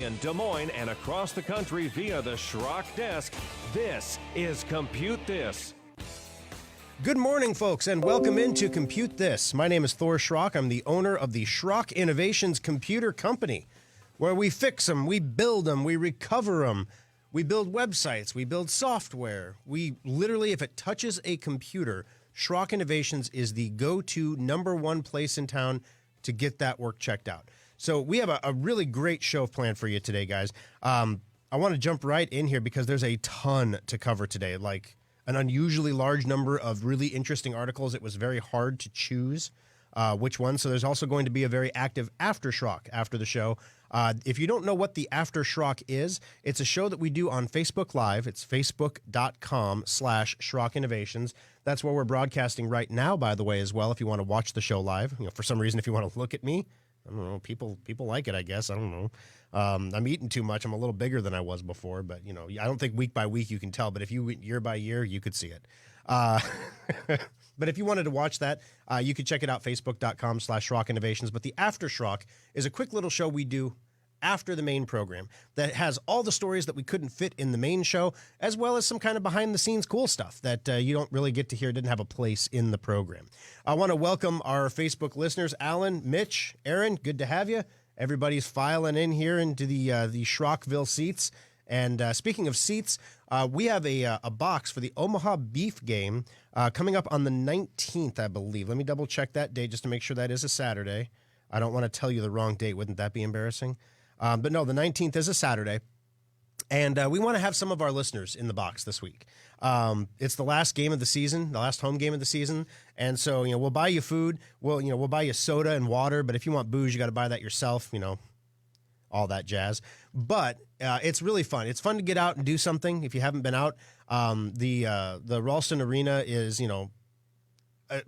In Des Moines and across the country via the Schrock desk, this is Compute This. Good morning, folks, and welcome into Compute This. My name is Thor Schrock. I'm the owner of the Schrock Innovations Computer Company, where we fix them, we build them, we recover them, we build websites, we build software. We literally, if it touches a computer, Schrock Innovations is the go-to #1 place in town to get that work checked out. So we have a really great show planned for you today, guys. I want to jump right in here because there's a ton to cover today, like an unusually large number of really interesting articles. It was very hard to choose which one. So there's also going to be a very active After Schrock after the show. If you don't know what the After Schrock is, it's a show that we do on Facebook Live. It's facebook.com/Schrock Innovations. That's where we're broadcasting right now, by the way, as well, if you want to watch the show live. You know, for some reason, if you want to look at me, I don't know. People like it, I guess. I don't know. I'm eating too much. I'm a little bigger than I was before, but you know, I don't think week by week you can tell. But if you went year by year, you could see it. But if you wanted to watch that, you could check it out, facebook.com/Schrock Innovations. But the After Schrock is a quick little show we do after the main program that has all the stories that we couldn't fit in the main show, as well as some kind of behind-the-scenes cool stuff that you don't really get to hear, didn't have a place in the program. I want to welcome our Facebook listeners, Alan, Mitch, Aaron, good to have you. Everybody's filing in here into the Schrockville seats. And speaking of seats, we have a box for the Omaha Beef game coming up on the 19th, I believe. Let me double-check that date just to make sure that is a Saturday. I don't want to tell you the wrong date. Wouldn't that be embarrassing? But no, the 19th is a Saturday, and we want to have some of our listeners in the box this week. It's the last game of the season, the last home game of the season, and so we'll buy you food, we'll buy you soda and water, but if you want booze, you got to buy that yourself, all that jazz. But it's really fun. It's fun to get out and do something if you haven't been out. The Ralston Arena is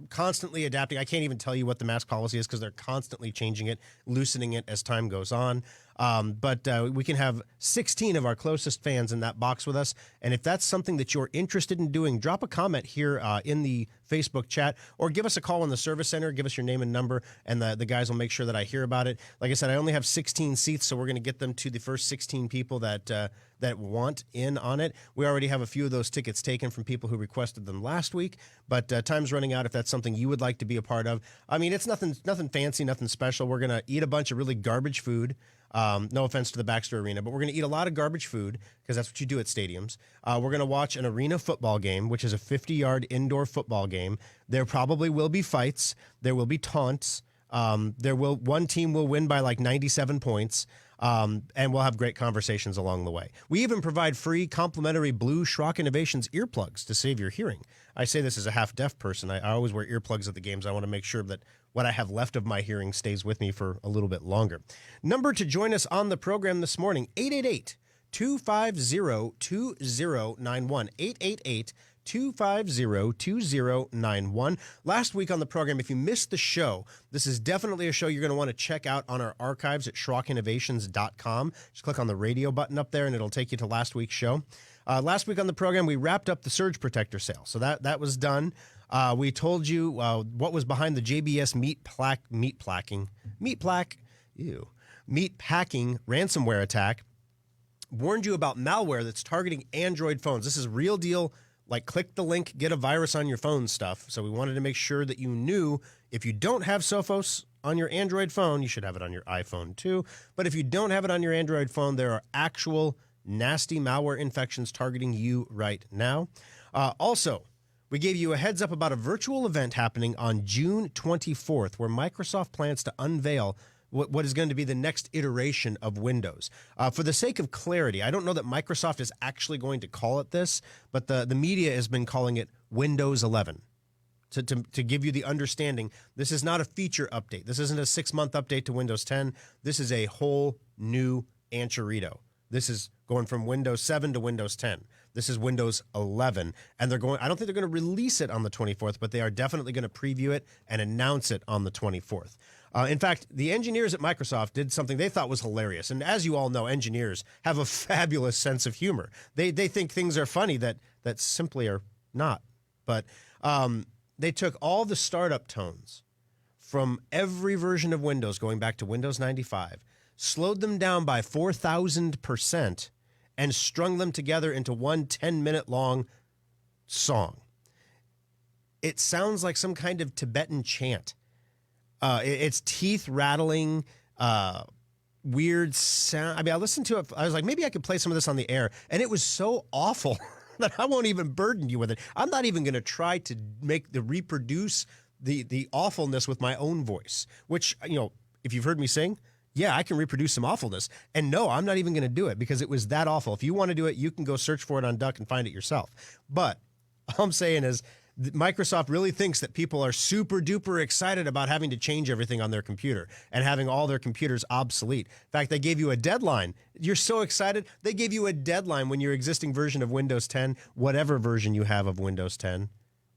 constantly adapting. I can't even tell you what the mask policy is because they're constantly changing it, loosening it as time goes on. But we can have 16 of our closest fans in that box with us. And if that's something that you're interested in doing, drop a comment here in the Facebook chat or give us a call in the service center. Give us your name and number, and the guys will make sure that I hear about it. Like I said, I only have 16 seats, so we're going to get them to the first 16 people that want in on it. We already have a few of those tickets taken from people who requested them last week, but time's running out if that's something you would like to be a part of. I mean, it's nothing fancy, nothing special. We're going to eat a bunch of really garbage food. No offense to the Baxter Arena, but we're going to eat a lot of garbage food because that's what you do at stadiums. We're going to watch an arena football game, which is a 50-yard indoor football game. There probably will be fights. There will be taunts. One team will win by like 97 points. And we'll have great conversations along the way. We even provide free complimentary blue Schrock Innovations earplugs to save your hearing. I say this as a half-deaf person. I always wear earplugs at the games. I want to make sure that what I have left of my hearing stays with me for a little bit longer. Number to join us on the program this morning, 888-250-2091, 888-250-2091. Last week on the program, if you missed the show, this is definitely a show you're going to want to check out on our archives at SchrockInnovations.com. Just click on the radio button up there, and it'll take you to last week's show. Last week on the program, we wrapped up the surge protector sale, so that was done. We told you what was behind the JBS meat packing ransomware attack. Warned you about malware that's targeting Android phones. This is real deal. Like, click the link, get a virus on your phone stuff. So we wanted to make sure that you knew if you don't have Sophos on your Android phone, you should have it on your iPhone too. But if you don't have it on your Android phone, there are actual nasty malware infections targeting you right now. Also, we gave you a heads up about a virtual event happening on June 24th where Microsoft plans to unveil what is going to be the next iteration of Windows. For the sake of clarity, I don't know that Microsoft is actually going to call it this, but the media has been calling it Windows 11. To give you the understanding, this is not a feature update. This isn't a 6-month update to Windows 10. This is a whole new Anchorito. This is going from Windows 7 to Windows 10. This is Windows 11. And I don't think they're going to release it on the 24th, but they are definitely going to preview it and announce it on the 24th. In fact, the engineers at Microsoft did something they thought was hilarious. And as you all know, engineers have a fabulous sense of humor. They think things are funny that simply are not. But they took all the startup tones from every version of Windows going back to Windows 95, slowed them down by 4,000%, and strung them together into one 10-minute long song. It sounds like some kind of Tibetan chant. It's teeth rattling, weird sound. I mean, I listened to it. I was like, maybe I could play some of this on the air. And it was so awful that I won't even burden you with it. I'm not even going to try to reproduce the awfulness with my own voice, which, if you've heard me sing, yeah, I can reproduce some awfulness. And no, I'm not even going to do it because it was that awful. If you want to do it, you can go search for it on Duck and find it yourself. But all I'm saying is Microsoft really thinks that people are super duper excited about having to change everything on their computer and having all their computers obsolete. In fact, they gave you a deadline. You're so excited. They gave you a deadline when your existing version of Windows 10, whatever version you have of Windows 10,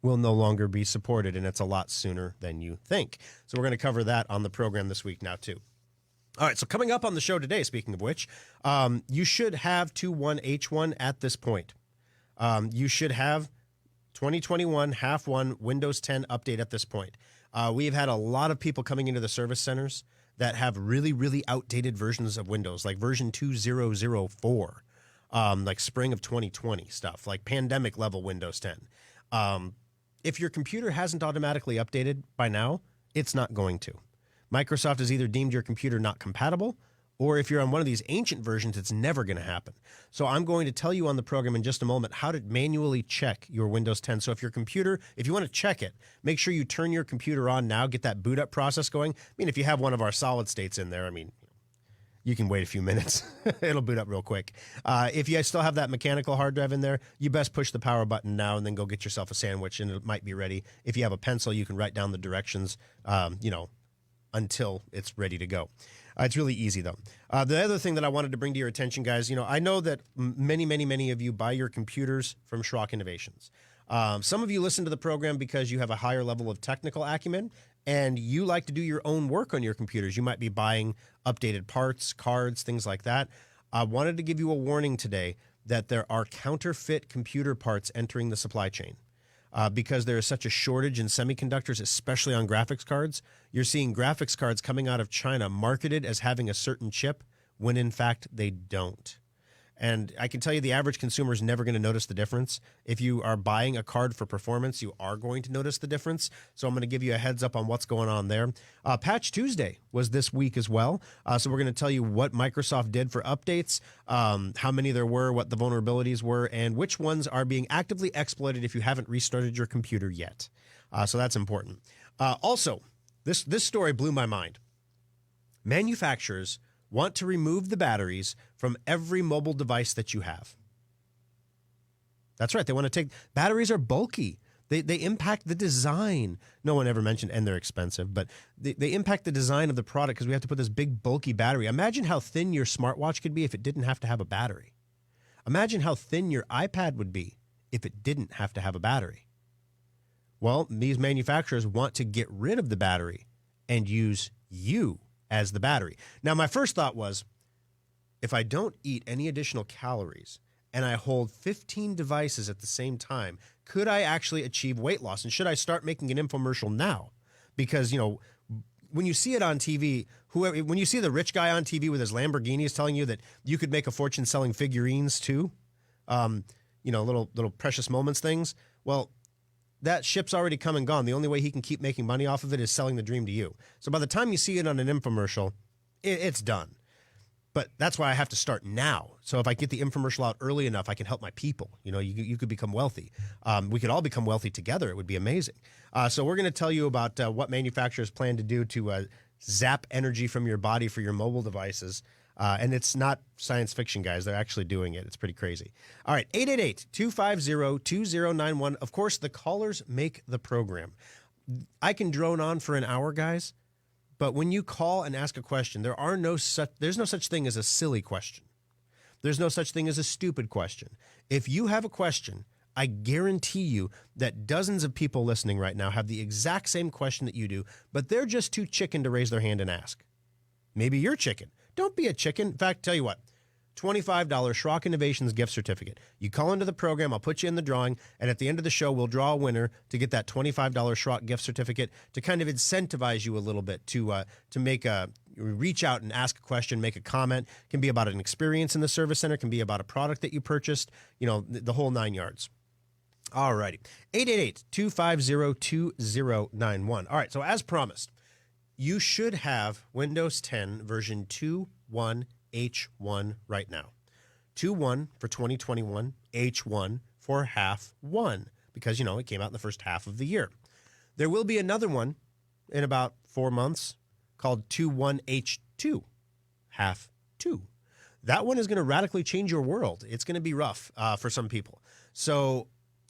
will no longer be supported, and it's a lot sooner than you think. So we're going to cover that on the program this week now, too. All right, so coming up on the show today, speaking of which, you should have 2.1H1 at this point. You should have 2021 half one Windows 10 update at this point. We've had a lot of people coming into the service centers that have really, really outdated versions of Windows, like version 2004, like spring of 2020 stuff, like pandemic level Windows 10. If your computer hasn't automatically updated by now, it's not going to. Microsoft has either deemed your computer not compatible, or if you're on one of these ancient versions, it's never going to happen. So I'm going to tell you on the program in just a moment how to manually check your Windows 10. So if your computer, if you want to check it, make sure you turn your computer on now, get that boot up process going. I mean, if you have one of our solid states in there, you can wait a few minutes. It'll boot up real quick. If you still have that mechanical hard drive in there, you best push the power button now and then go get yourself a sandwich and it might be ready. If you have a pencil, you can write down the directions, until it's ready to go. It's really easy, though. The other thing that I wanted to bring to your attention, guys, I know that many of you buy your computers from Schrock Innovations. Some of you listen to the program because you have a higher level of technical acumen and you like to do your own work on your computers. You might be buying updated parts, cards, things like that. I wanted to give you a warning today that there are counterfeit computer parts entering the supply chain. Because there is such a shortage in semiconductors, especially on graphics cards. You're seeing graphics cards coming out of China marketed as having a certain chip when in fact they don't. And I can tell you the average consumer is never going to notice the difference. If you are buying a card for performance, you are going to notice the difference. So I'm going to give you a heads up on what's going on there. Patch Tuesday was this week as well. So we're going to tell you what Microsoft did for updates, how many there were, what the vulnerabilities were, and which ones are being actively exploited if you haven't restarted your computer yet. So that's important. Also, this story blew my mind. Manufacturers want to remove the batteries from every mobile device that you have. That's right. They want to take batteries are bulky. They impact the design. No one ever mentioned, and they're expensive, but they impact the design of the product because we have to put this big bulky battery. Imagine how thin your smartwatch could be if it didn't have to have a battery. Imagine how thin your iPad would be if it didn't have to have a battery. Well, these manufacturers want to get rid of the battery and use you as the battery. Now, my first thought was, if I don't eat any additional calories and I hold 15 devices at the same time, could I actually achieve weight loss? And should I start making an infomercial now? Because, when you see it on TV, when you see the rich guy on TV with his Lamborghinis telling you that you could make a fortune selling figurines too, little precious moments things, well, that ship's already come and gone. The only way he can keep making money off of it is selling the dream to you. So by the time you see it on an infomercial, it's done. But that's why I have to start now. So if I get the infomercial out early enough, I can help my people. You could become wealthy. We could all become wealthy together. It would be amazing. So we're going to tell you about what manufacturers plan to do to zap energy from your body for your mobile devices. And it's not science fiction, guys. They're actually doing it. It's pretty crazy. All right, 888-250-2091. Of course, the callers make the program. I can drone on for an hour, guys, but when you call and ask a question, there's no such thing as a silly question. There's no such thing as a stupid question. If you have a question, I guarantee you that dozens of people listening right now have the exact same question that you do, but they're just too chicken to raise their hand and ask. Maybe you're chicken. Don't be a chicken. In fact, tell you what, $25 Schrock Innovations gift certificate. You call into the program, I'll put you in the drawing, and at the end of the show, we'll draw a winner to get that $25 Schrock gift certificate to kind of incentivize you a little bit to make a reach out and ask a question, make a comment. It can be about an experience in the service center, can be about a product that you purchased, the whole 9 yards. All righty. 888-250-2091. All right, so as promised, you should have Windows 10 version 2.1H1 right now. 2.1 for 2021, H1 for half 1, because, it came out in the first half of the year. There will be another one in about 4 months called 2.1H2, half 2. That one is going to radically change your world. It's going to be rough for some people. So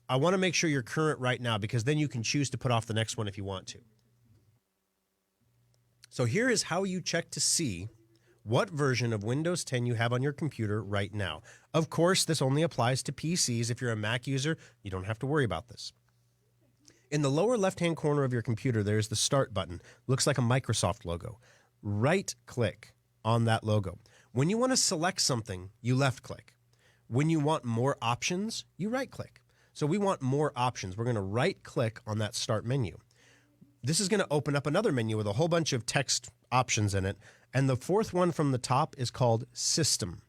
I want to make sure you're current right now, because then you can choose to put off the next one if you want to. So here is how you check to see what version of Windows 10 you have on your computer right now. Of course, this only applies to PCs. If you're a Mac user, you don't have to worry about this. In the lower left-hand corner of your computer, there's the Start button. Looks like a Microsoft logo. Right-click on that logo. When you want to select something, you left-click. When you want more options, you right-click. So we want more options. We're going to right-click on that Start menu. This is going to open up another menu with a whole bunch of text options in it. And the fourth one from the top is called System.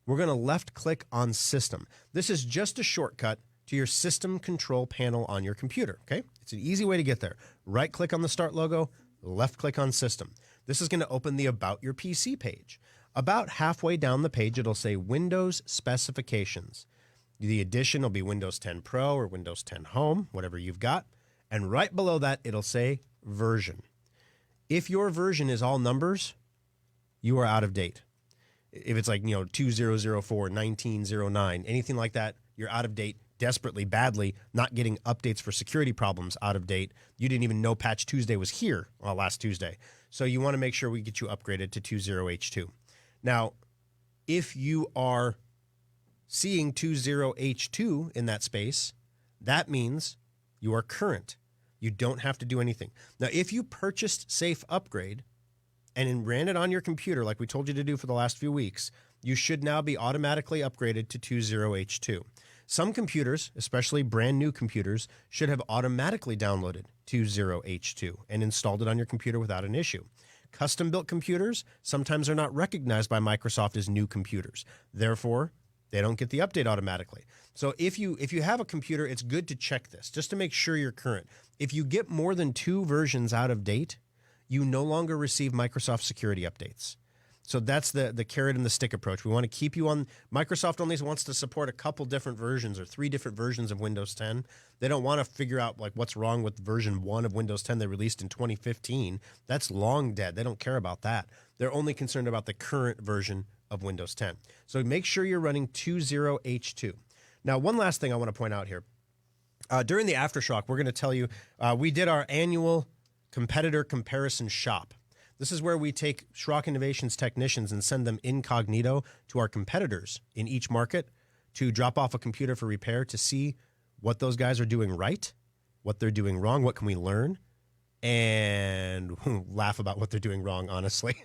We're going to left-click on System. This is just a shortcut to your System Control Panel on your computer, okay? It's an easy way to get there. Right-click on the Start logo, left-click on System. This is going to open the About Your PC page. About halfway down the page, it'll say Windows Specifications. The edition will be Windows 10 Pro or Windows 10 Home, whatever you've got. And right below that, it'll say Version. If your version is all numbers, you are out of date. If it's like, 2004, 1909, anything like that, you're out of date desperately, badly, not getting updates for security problems, out of date. You didn't even know Patch Tuesday was here last Tuesday. So you want to make sure we get you upgraded to 20H2. Now, if you are seeing 20H2 in that space, that means you are current. You don't have to do anything. Now, if you purchased Safe Upgrade and ran it on your computer like we told you to do for the last few weeks, you should now be automatically upgraded to 20H2. Some computers, especially brand new computers, should have automatically downloaded 20H2 and installed it on your computer without an issue. Custom-built computers sometimes are not recognized by Microsoft as new computers. Therefore, they don't get the update automatically. So if you have a computer, it's good to check this just to make sure you're current. If you get more than 2 versions out of date, you no longer receive Microsoft security updates. So that's the carrot and the stick approach. We want to keep you on. Microsoft only wants to support a couple different versions or 3 different versions of Windows 10. They don't want to figure out what's wrong with version 1 of Windows 10 they released in 2015. That's long dead. They don't care about that. They're only concerned about the current version of Windows 10. So make sure you're running 20H2. Now, one last thing I want to point out here. During the Aftershock, we're going to tell you we did our annual competitor comparison shop. This is where we take Schrock Innovations technicians and send them incognito to our competitors in each market to drop off a computer for repair to see what those guys are doing right, what they're doing wrong, what can we learn, and laugh about what they're doing wrong, honestly.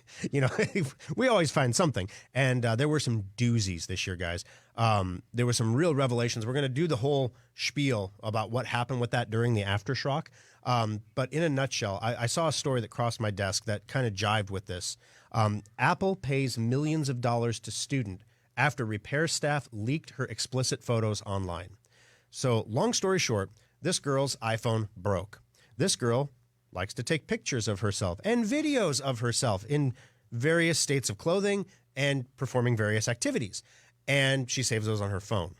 We always find something. And there were some doozies this year, guys. There were some real revelations. We're going to do the whole spiel about what happened with that during the Aftershock. But in a nutshell, I saw a story that crossed my desk that kind of jived with this. Apple pays millions of dollars to student after repair staff leaked her explicit photos online. So long story short, this girl's iPhone broke. This girl likes to take pictures of herself and videos of herself in various states of clothing and performing various activities. And she saves those on her phone.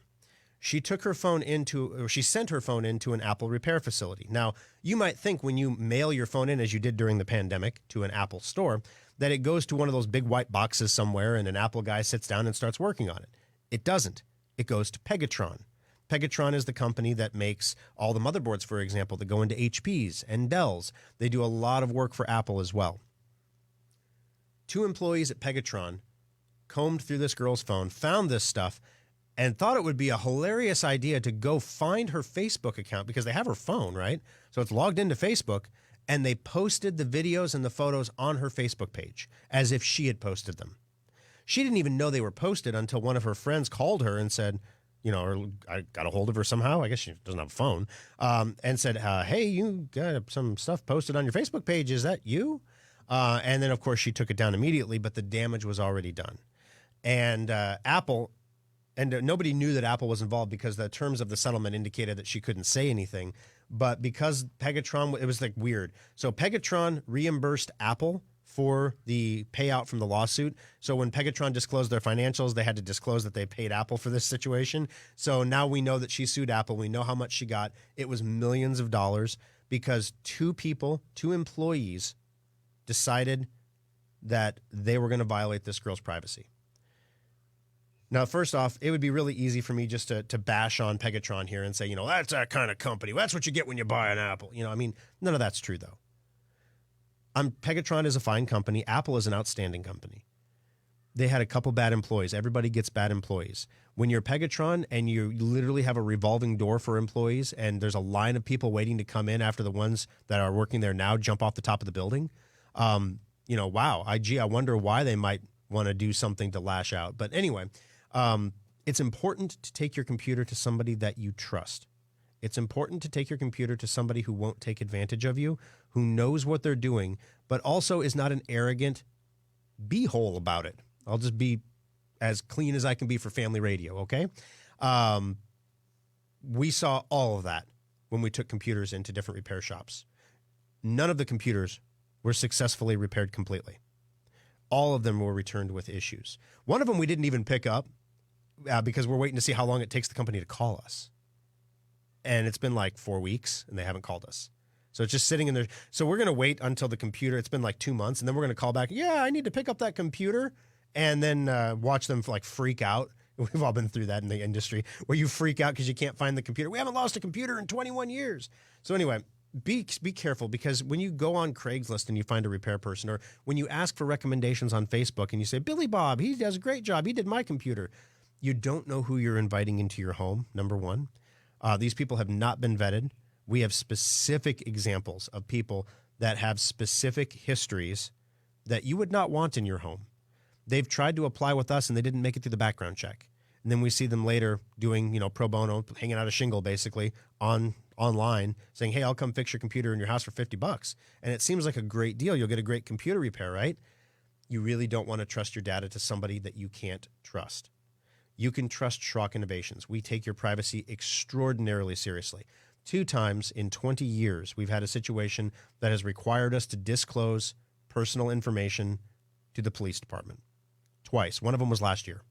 She sent her phone into an Apple repair facility. Now, you might think when you mail your phone in, as you did during the pandemic, to an Apple store, that it goes to one of those big white boxes somewhere and an Apple guy sits down and starts working on it. It doesn't. It goes to Pegatron. Pegatron is the company that makes all the motherboards, for example, that go into HPs and Dells. They do a lot of work for Apple as well. 2 employees at Pegatron combed through this girl's phone, found this stuff, and thought it would be a hilarious idea to go find her Facebook account because they have her phone, right? So it's logged into Facebook, and they posted the videos and the photos on her Facebook page as if she had posted them. She didn't even know they were posted until one of her friends called her and said, or I got a hold of her somehow. I guess she doesn't have a phone. And said, hey, you got some stuff posted on your Facebook page. Is that you? And then, of course, she took it down immediately, but the damage was already done. And Apple, and nobody knew that Apple was involved because the terms of the settlement indicated that she couldn't say anything. But because Pegatron, it was like weird. So Pegatron reimbursed Apple for the payout from the lawsuit. So when Pegatron disclosed their financials, they had to disclose that they paid Apple for this situation. So now we know that she sued Apple. We know how much she got. It was millions of dollars because two employees decided that they were going to violate this girl's privacy. Now, first off, it would be really easy for me just to bash on Pegatron here and say, that's that kind of company. That's what you get when you buy an Apple. None of that's true, though. Pegatron is a fine company. Apple is an outstanding company. They had a couple bad employees. Everybody gets bad employees. When you're Pegatron and you literally have a revolving door for employees and there's a line of people waiting to come in after the ones that are working there now jump off the top of the building, wow, I wonder why they might want to do something to lash out. But anyway, it's important to take your computer to somebody that you trust. It's important to take your computer to somebody who won't take advantage of you, who knows what they're doing, but also is not an arrogant beehole about it. I'll just be as clean as I can be for family radio, okay? We saw all of that when we took computers into different repair shops. None of the computers were successfully repaired completely. All of them were returned with issues. One of them we didn't even pick up because we're waiting to see how long it takes the company to call us. And it's been like 4 weeks, and they haven't called us. So it's just sitting in there. So we're going to wait until the computer, it's been like 2 months, and then we're going to call back, yeah, I need to pick up that computer, and then watch them freak out. We've all been through that in the industry, where you freak out because you can't find the computer. We haven't lost a computer in 21 years. So anyway, be careful, because when you go on Craigslist and you find a repair person, or when you ask for recommendations on Facebook and you say, Billy Bob, he does a great job, he did my computer, you don't know who you're inviting into your home, number one. These people have not been vetted. We have specific examples of people that have specific histories that you would not want in your home. They've tried to apply with us and they didn't make it through the background check. And then we see them later doing, pro bono, hanging out a shingle basically online, saying, hey, I'll come fix your computer in your house for $50. And it seems like a great deal. You'll get a great computer repair, right? You really don't want to trust your data to somebody that you can't trust. You can trust Schrock Innovations. We take your privacy extraordinarily seriously. 2 times in 20 years, we've had a situation that has required us to disclose personal information to the police department. Twice. One of them was last year.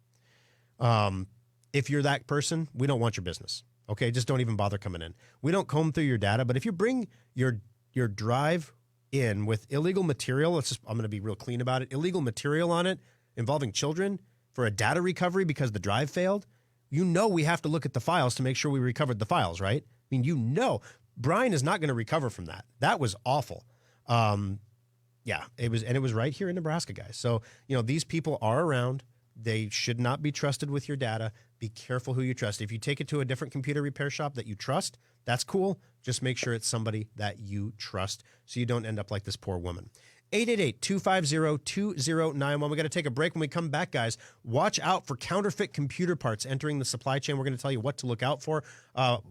If you're that person, we don't want your business. Okay, just don't even bother coming in. We don't comb through your data, but if you bring your drive in with illegal material, I'm going to be real clean about it, illegal material on it involving children, for a data recovery because the drive failed, we have to look at the files to make sure we recovered the files, right? I mean, Brian is not going to recover from that. That was awful. It was right here in Nebraska, guys. So, these people are around. They should not be trusted with your data. Be careful who you trust. If you take it to a different computer repair shop that you trust, that's cool. Just make sure it's somebody that you trust so you don't end up like this poor woman. 888-250-2091. We got to take a break. When we come back, guys, watch out for counterfeit computer parts entering the supply chain. We're going to tell you what to look out for.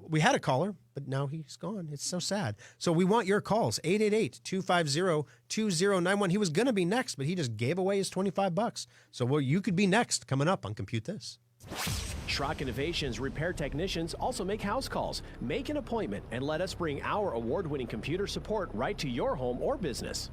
We had a caller, but now he's gone. It's so sad. So we want your calls. 888-250-2091. He was going to be next, but he just gave away his $25. So you could be next coming up on Compute This. Schrock Innovations repair technicians also make house calls. Make an appointment and let us bring our award-winning computer support right to your home or business.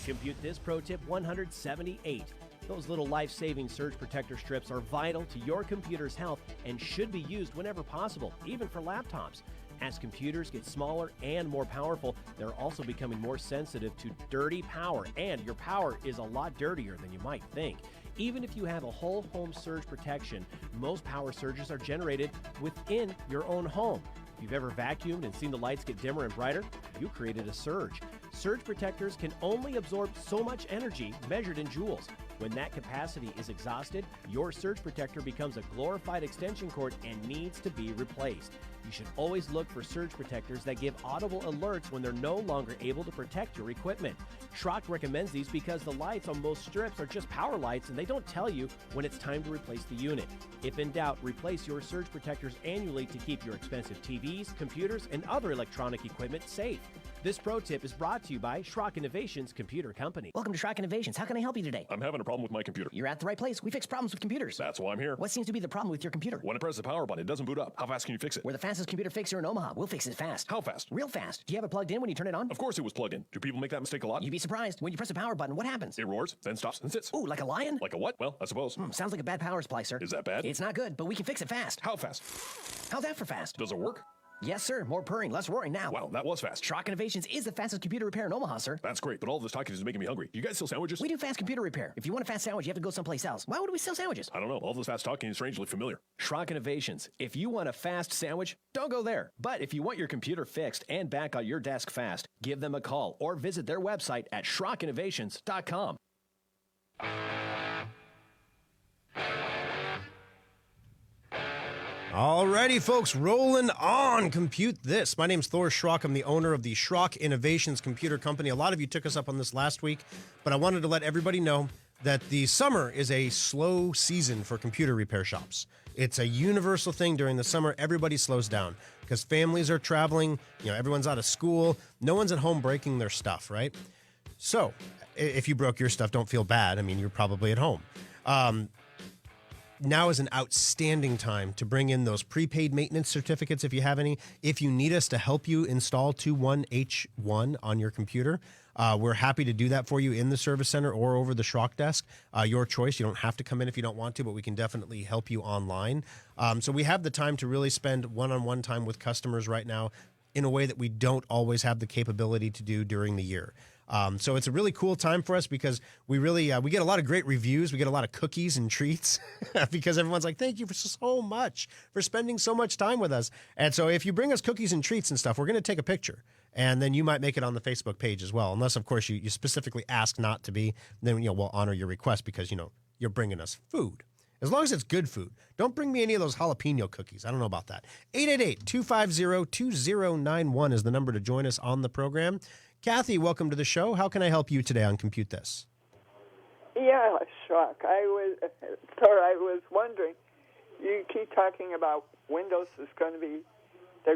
Compute This Pro Tip 178. Those little life-saving surge protector strips are vital to your computer's health and should be used whenever possible, even for laptops. As computers get smaller and more powerful, they're also becoming more sensitive to dirty power, and your power is a lot dirtier than you might think. Even if you have a whole home surge protection, most power surges are generated within your own home. If you've ever vacuumed and seen the lights get dimmer and brighter, you created a surge. Surge protectors can only absorb so much energy measured in joules. When that capacity is exhausted, your surge protector becomes a glorified extension cord and needs to be replaced. You should always look for surge protectors that give audible alerts when they're no longer able to protect your equipment. Schrock recommends these because the lights on most strips are just power lights and they don't tell you when it's time to replace the unit. If in doubt, replace your surge protectors annually to keep your expensive TVs, computers, and other electronic equipment safe. This pro tip is brought to you by Schrock Innovations Computer Company. Welcome to Schrock Innovations. How can I help you today? I'm having a problem with my computer. You're at the right place. We fix problems with computers. That's why I'm here. What seems to be the problem with your computer? When I press the power button, it doesn't boot up. How fast can you fix it? We're the fastest computer fixer in Omaha. We'll fix it fast. How fast? Real fast. Do you have it plugged in when you turn it on? Of course it was plugged in. Do people make that mistake a lot? You'd be surprised. When you press the power button, what happens? It roars, then stops and sits. Ooh, like a lion? Like a what? Well, I suppose. Sounds like a bad power supply, sir. Is that bad? It's not good, but we can fix it fast. How fast? How's that for fast? Does it work? Yes, sir. More purring, less roaring now. Wow, that was fast. Schrock Innovations is the fastest computer repair in Omaha, sir. That's great, but all this talking is making me hungry. You guys sell sandwiches? We do fast computer repair. If you want a fast sandwich, you have to go someplace else. Why would we sell sandwiches? I don't know. All this fast talking is strangely familiar. Schrock Innovations. If you want a fast sandwich, don't go there. But if you want your computer fixed and back on your desk fast, give them a call or visit their website at SchrockInnovations.com. Alrighty, folks, rolling on Compute This. My name's Thor Schrock. I'm the owner of the Schrock Innovations Computer Company. A lot of you took us up on this last week, but I wanted to let everybody know that the summer is a slow season for computer repair shops. It's a universal thing during the summer. Everybody slows down because families are traveling. Everyone's out of school. No one's at home breaking their stuff, right? So if you broke your stuff, don't feel bad. I mean, you're probably at home. Now is an outstanding time to bring in those prepaid maintenance certificates if you have any. If you need us to help you install 21H1 on your computer, we're happy to do that for you in the service center or over the Schrock desk. Your choice. You don't have to come in if you don't want to, but we can definitely help you online. So we have the time to really spend one-on-one time with customers right now in a way that we don't always have the capability to do during the year. So it's a really cool time for us because we really we get a lot of great reviews. We get a lot of cookies and treats because everyone's like, thank you for so much for spending so much time with us. And so if you bring us cookies and treats and stuff, we're going to take a picture. And then you might make it on the Facebook page as well. Unless, of course, you specifically ask not to be. Then we'll honor your request because, you're bringing us food. As long as it's good food. Don't bring me any of those jalapeno cookies. I don't know about that. 888-250-2091 is the number to join us on the program. Kathy, welcome to the show. How can I help you today on Compute This? Yeah, Schrock. I was wondering, you keep talking about Windows they're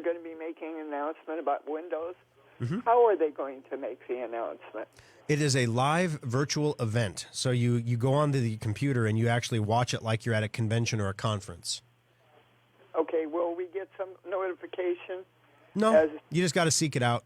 going to be making an announcement about Windows. Mm-hmm. How are they going to make the announcement? It is a live virtual event. So you go onto the computer and you actually watch it like you're at a convention or a conference. Okay, will we get some notification? No, you just got to seek it out.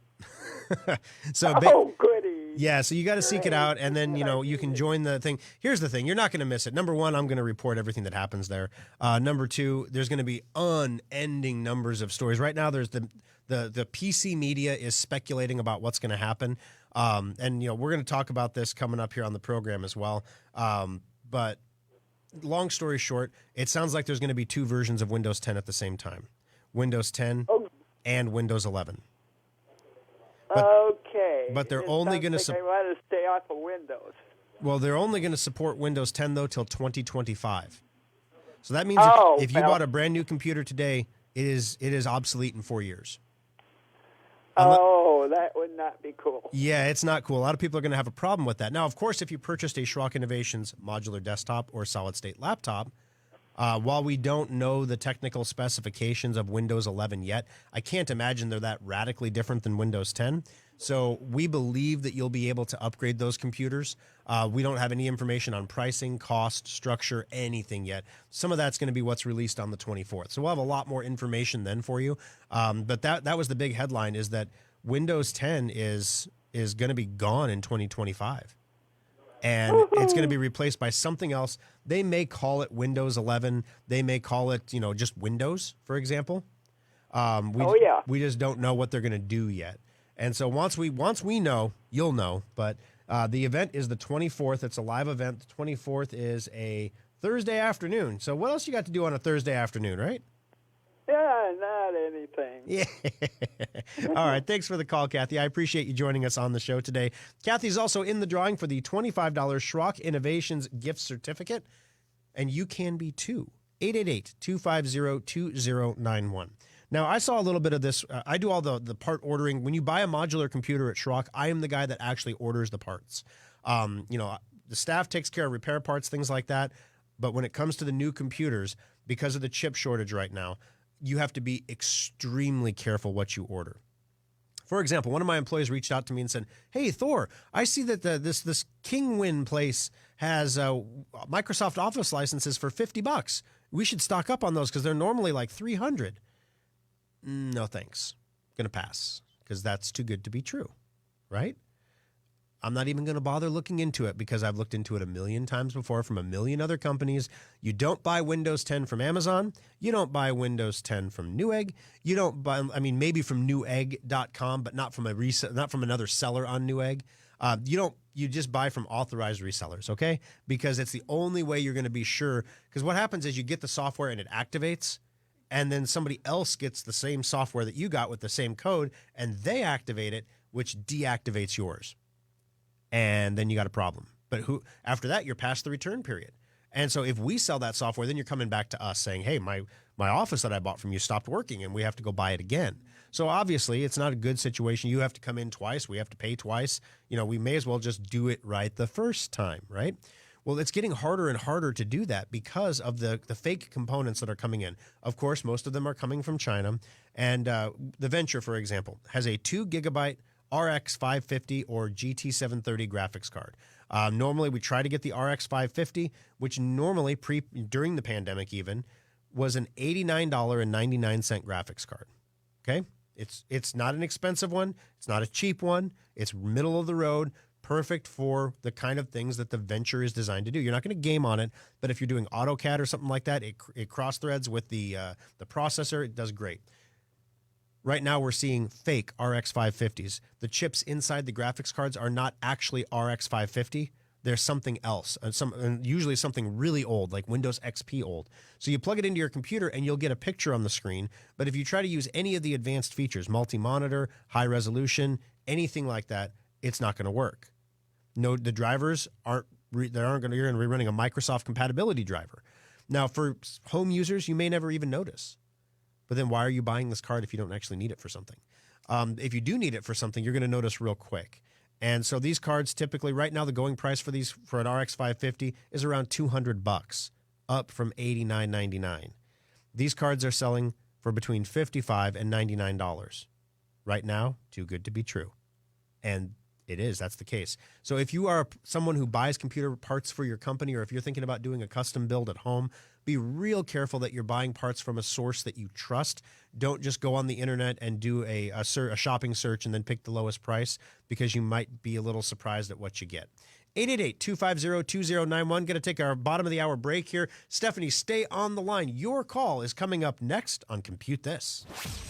Goody. Yeah, so you got to seek it out, and then, you can join the thing. Here's the thing. You're not going to miss it. Number one, I'm going to report everything that happens there. Number two, there's going to be unending numbers of stories. Right now, there's the PC media is speculating about what's going to happen. And, we're going to talk about this coming up here on the program as well. But long story short, it sounds like there's going to be two versions of Windows 10 at the same time. Windows 10 and Windows 11. But they're only going to I want to stay off of Windows. Well, they're only going to support Windows 10 though till 2025. So that means if you bought a brand new computer today, it is obsolete in 4 years. That would not be cool. Yeah, it's not cool. A lot of people are going to have a problem with that. Now, of course, if you purchased a Schrock Innovations modular desktop or solid-state laptop, while we don't know the technical specifications of Windows 11 yet, I can't imagine they're that radically different than Windows 10. So we believe that you'll be able to upgrade those computers. We don't have any information on pricing, cost, structure, anything yet. Some of that's going to be what's released on the 24th. So we'll have a lot more information then for you. But that was the big headline, is that Windows 10 is going to be gone in 2025. And it's going to be replaced by something else. They may call it Windows 11. They may call it, just Windows, for example. We just don't know what they're going to do yet. And so once we know, you'll know. But the event is the 24th. It's a live event. The 24th is a Thursday afternoon. So what else you got to do on a Thursday afternoon, right? Yeah, not anything. Yeah. All right. Thanks for the call, Kathy. I appreciate you joining us on the show today. Kathy's also in the drawing for the $25 Schrock Innovations gift certificate, and you can be too. 888-250-2091. Now, I saw a little bit of this. I do all the part ordering. When you buy a modular computer at Schrock, I am the guy that actually orders the parts. The staff takes care of repair parts, things like that. But when it comes to the new computers, because of the chip shortage right now, you have to be extremely careful what you order. For example, one of my employees reached out to me and said, "Hey, Thor, I see that this Kingwin place has Microsoft Office licenses for $50. We should stock up on those because they're normally like $300. No, thanks. Gonna pass because that's too good to be true, right? I'm not even going to bother looking into it because I've looked into it a million times before from a million other companies. You don't buy Windows 10 from Amazon. You don't buy Windows 10 from Newegg. You don't buy, maybe from Newegg.com, but not from another seller on Newegg. You just buy from authorized resellers, okay? Because it's the only way you're going to be sure. Because what happens is you get the software and it activates, and then somebody else gets the same software that you got with the same code, and they activate it, which deactivates yours. And then you got a problem. But after that, you're past the return period. And so if we sell that software, then you're coming back to us saying, hey, my Office that I bought from you stopped working and we have to go buy it again. So obviously, it's not a good situation. You have to come in twice. We have to pay twice. We may as well just do it right the first time, right? Well, it's getting harder and harder to do that because of the fake components that are coming in. Of course, most of them are coming from China. And the Venture, for example, has a 2 gigabyte RX 550 or GT 730 graphics card. Normally, we try to get the RX 550, which normally, during the pandemic even, was an $89.99 graphics card. Okay? It's not an expensive one. It's not a cheap one. It's middle of the road, perfect for the kind of things that the Venture is designed to do. You're not going to game on it, but if you're doing AutoCAD or something like that, it cross-threads with the processor. It does great. Right now, we're seeing fake RX 550s. The chips inside the graphics cards are not actually RX 550. They're something else, usually something really old, like Windows XP old. So you plug it into your computer, and you'll get a picture on the screen. But if you try to use any of the advanced features, multi-monitor, high resolution, anything like that, it's not going to work. No, the drivers you're going to be running a Microsoft compatibility driver. Now, for home users, you may never even notice. But then why are you buying this card if you don't actually need it for something? If you do need it for something, you're going to notice real quick. And so these cards typically, right now, the going price for an RX 550 is around $200, up from $89.99. These cards are selling for between $55 and $99. Right now, too good to be true. And it is. That's the case. So if you are someone who buys computer parts for your company, or if you're thinking about doing a custom build at home, be real careful that you're buying parts from a source that you trust. Don't just go on the internet and do a shopping search and then pick the lowest price, because you might be a little surprised at what you get. 888-250-2091. Going to take our bottom of the hour break here. Stephanie, stay on the line. Your call is coming up next on Compute This.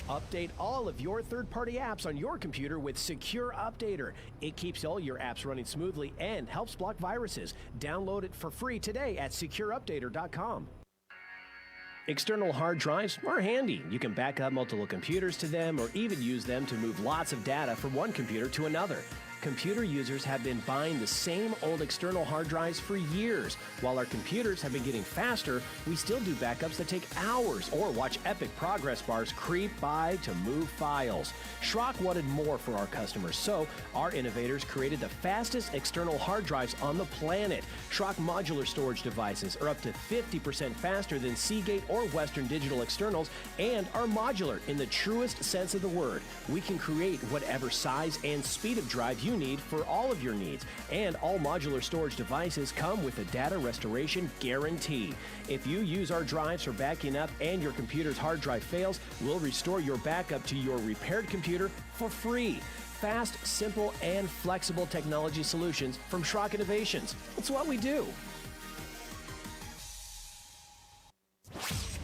Update all of your third-party apps on your computer with Secure Updater. It keeps all your apps running smoothly and helps block viruses. Download it for free today at secureupdater.com. External hard drives are handy. You can back up multiple computers to them, or even use them to move lots of data from one computer to another. Computer users have been buying the same old external hard drives for years. While our computers have been getting faster, we still do backups that take hours, or watch epic progress bars creep by to move files. Schrock wanted more for our customers, so our innovators created the fastest external hard drives on the planet. Schrock modular storage devices are up to 50% faster than Seagate or Western Digital externals, and are modular in the truest sense of the word. We can create whatever size and speed of drive you need for all of your needs, and all modular storage devices come with a data restoration guarantee. If you use our drives for backing up and your computer's hard drive fails, we'll restore your backup to your repaired computer for free. Fast, simple, and flexible technology solutions from Schrock Innovations. It's what we do.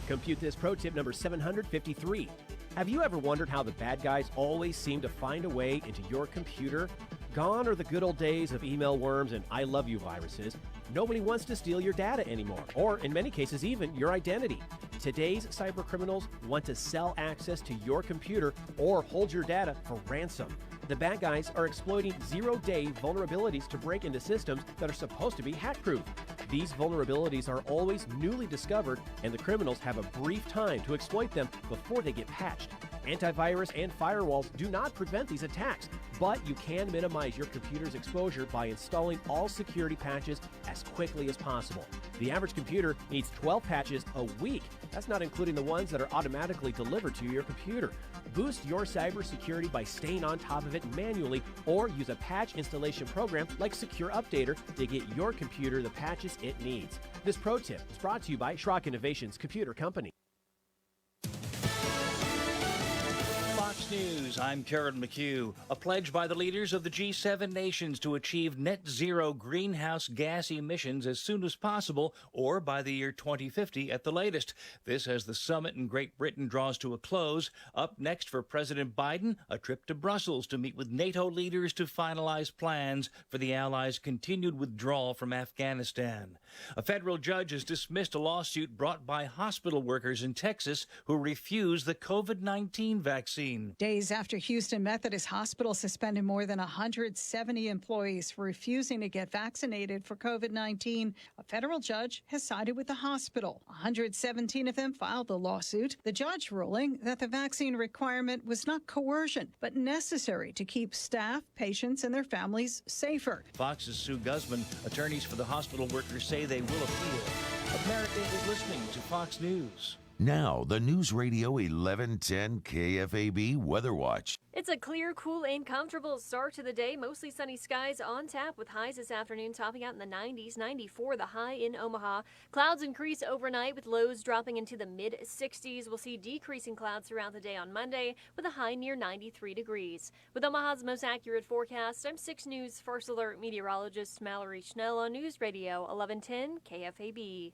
Compute This pro tip number 753. Have you ever wondered how the bad guys always seem to find a way into your computer? Gone are the good old days of email worms and I love you viruses. Nobody wants to steal your data anymore, or in many cases even your identity. Today's cyber criminals want to sell access to your computer or hold your data for ransom. The bad guys are exploiting zero-day vulnerabilities to break into systems that are supposed to be hack-proof. These vulnerabilities are always newly discovered, and the criminals have a brief time to exploit them before they get patched. Antivirus and firewalls do not prevent these attacks, but you can minimize your computer's exposure by installing all security patches as quickly as possible. The average computer needs 12 patches a week. That's not including the ones that are automatically delivered to your computer. Boost your cybersecurity by staying on top of it manually, or use a patch installation program like Secure Updater to get your computer the patches it needs. This pro tip is brought to you by Schrock Innovations Computer Company. Fox News, I'm Karen McHugh. A pledge by the leaders of the G7 nations to achieve net zero greenhouse gas emissions as soon as possible, or by the year 2050 at the latest. This as the summit in Great Britain draws to a close. Up next for President Biden, a trip to Brussels to meet with NATO leaders to finalize plans for the Allies' continued withdrawal from Afghanistan. A federal judge has dismissed a lawsuit brought by hospital workers in Texas who refused the COVID-19 vaccine. Days after Houston Methodist Hospital suspended more than 170 employees for refusing to get vaccinated for COVID-19, a federal judge has sided with the hospital. 117 of them filed the lawsuit, the judge ruling that the vaccine requirement was not coercion, but necessary to keep staff, patients, and their families safer. Fox's Sue Guzman, attorneys for the hospital workers say they will appeal. America is listening to Fox News. Now, the News Radio 1110 KFAB Weather Watch. It's a clear, cool, and comfortable start to the day. Mostly sunny skies on tap with highs this afternoon topping out in the 90s, 94 the high in Omaha. Clouds increase overnight with lows dropping into the mid-60s. We'll see decreasing clouds throughout the day on Monday with a high near 93 degrees. With Omaha's most accurate forecast, I'm 6 News First Alert meteorologist Mallory Schnell on News Radio 1110 KFAB.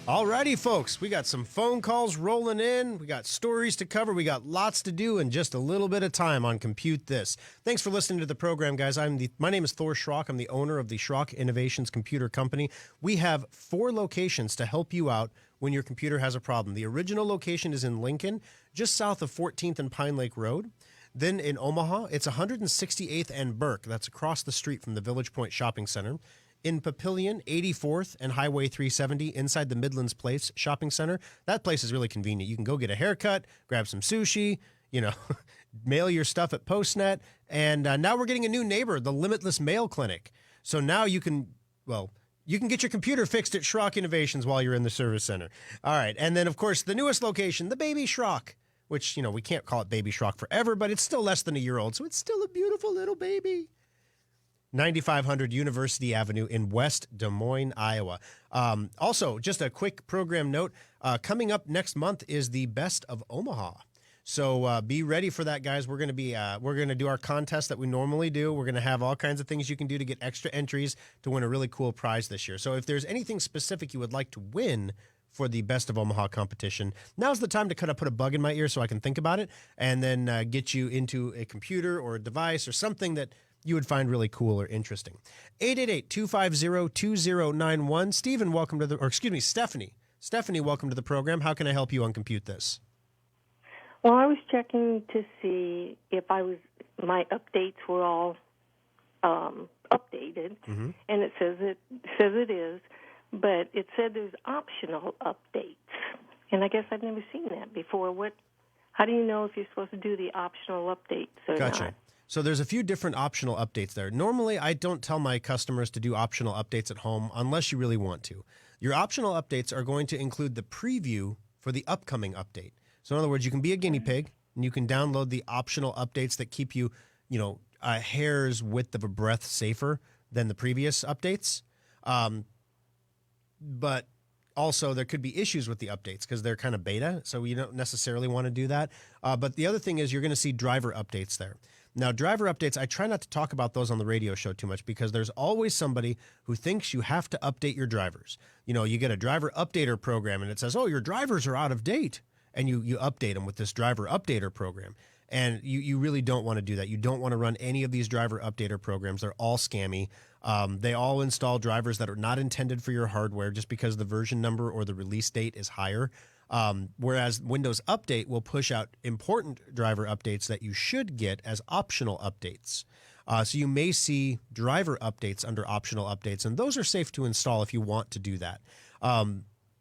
Alrighty, folks, we got some phone calls rolling in. We got stories to cover. We got lots to do and just a little bit of time on Compute This. Thanks for listening to the program, guys. My name is Thor Schrock. I'm the owner of the Schrock Innovations Computer Company. We have 4 locations to help you out when your computer has a problem. The original location is in Lincoln, just south of 14th and Pine Lake Road. Then in Omaha, it's 168th and Burke. That's across the street from the Village Point Shopping Center. In Papillion, 84th and Highway 370 inside the Midlands Place Shopping Center. That place is really convenient. You can go get a haircut, grab some sushi, mail your stuff at Postnet. And now we're getting a new neighbor, the Limitless Mail Clinic. So now you can get your computer fixed at Schrock Innovations while you're in the service center. All right. And then, of course, the newest location, the Baby Schrock, which, we can't call it Baby Schrock forever, but it's still less than a year old. So it's still a beautiful little baby. 9500 University Avenue in West Des Moines, Iowa. Also, just a quick program note, coming up next month is the Best of Omaha. So be ready for that, guys. We're going to do our contest that we normally do. We're going to have all kinds of things you can do to get extra entries to win a really cool prize this year. So if there's anything specific you would like to win for the Best of Omaha competition, now's the time to kind of put a bug in my ear so I can think about it and then get you into a computer or a device or something that you would find really cool or interesting. 888-250-2091. Stephanie, welcome to the program. How can I help you on Compute This? Well, I was checking to see if my updates were all updated, and it says it is, but it said there's optional updates, and I guess I've never seen that before. How do you know if you're supposed to do the optional updates or Gotcha. not? So there's a few different optional updates there. Normally, I don't tell my customers to do optional updates at home unless you really want to. Your optional updates are going to include the preview for the upcoming update. So in other words, you can be a guinea pig and you can download the optional updates that keep you, a hair's width of a breath safer than the previous updates. But also there could be issues with the updates because they're kind of beta, so you don't necessarily want to do that. But the other thing is you're going to see driver updates there. Now, driver updates, I try not to talk about those on the radio show too much because there's always somebody who thinks you have to update your drivers. You get a driver updater program and it says, oh, your drivers are out of date. And you update them with this driver updater program. And you really don't want to do that. You don't want to run any of these driver updater programs. They're all scammy. They all install drivers that are not intended for your hardware just because the version number or the release date is higher. Whereas Windows Update will push out important driver updates that you should get as optional updates. So you may see driver updates under optional updates, and those are safe to install if you want to do that.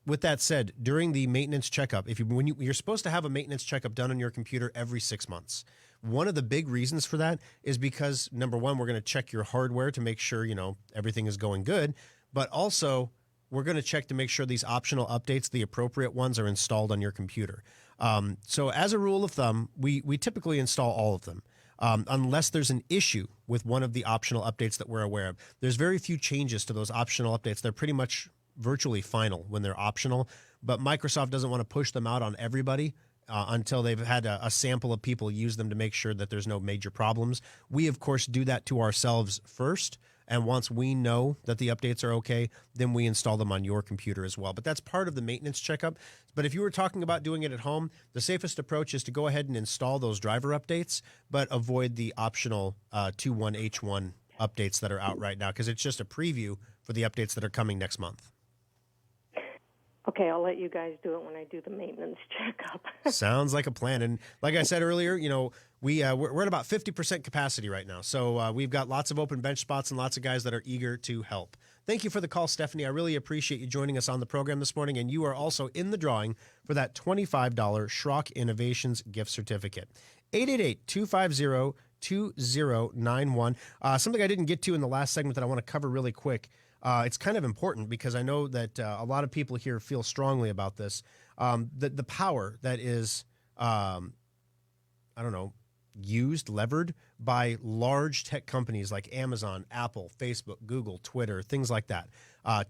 With that said, during the maintenance checkup, you're supposed to have a maintenance checkup done on your computer every 6 months. One of the big reasons for that is because, number one, we're going to check your hardware to make sure, everything is going good. But also, we're going to check to make sure these optional updates, the appropriate ones, are installed on your computer. So as a rule of thumb, we typically install all of them. Unless there's an issue with one of the optional updates that we're aware of. There's very few changes to those optional updates. They're pretty much virtually final when they're optional. But Microsoft doesn't want to push them out on everybody until they've had a sample of people use them to make sure that there's no major problems. We, of course, do that to ourselves first. And once we know that the updates are okay, then we install them on your computer as well. But that's part of the maintenance checkup. But if you were talking about doing it at home, the safest approach is to go ahead and install those driver updates, but avoid the optional 2.1H1 updates that are out right now, because it's just a preview for the updates that are coming next month. Okay, I'll let you guys do it when I do the maintenance checkup. Sounds like a plan. And like I said earlier, we're at about 50% capacity right now. So we've got lots of open bench spots and lots of guys that are eager to help. Thank you for the call, Stephanie. I really appreciate you joining us on the program this morning. And you are also in the drawing for that $25 Schrock Innovations gift certificate. 888-250-2091. Something I didn't get to in the last segment that I want to cover really quick. It's kind of important because I know that a lot of people here feel strongly about this. The power that is, levered by large tech companies like Amazon, Apple, Facebook, Google, Twitter, things like that,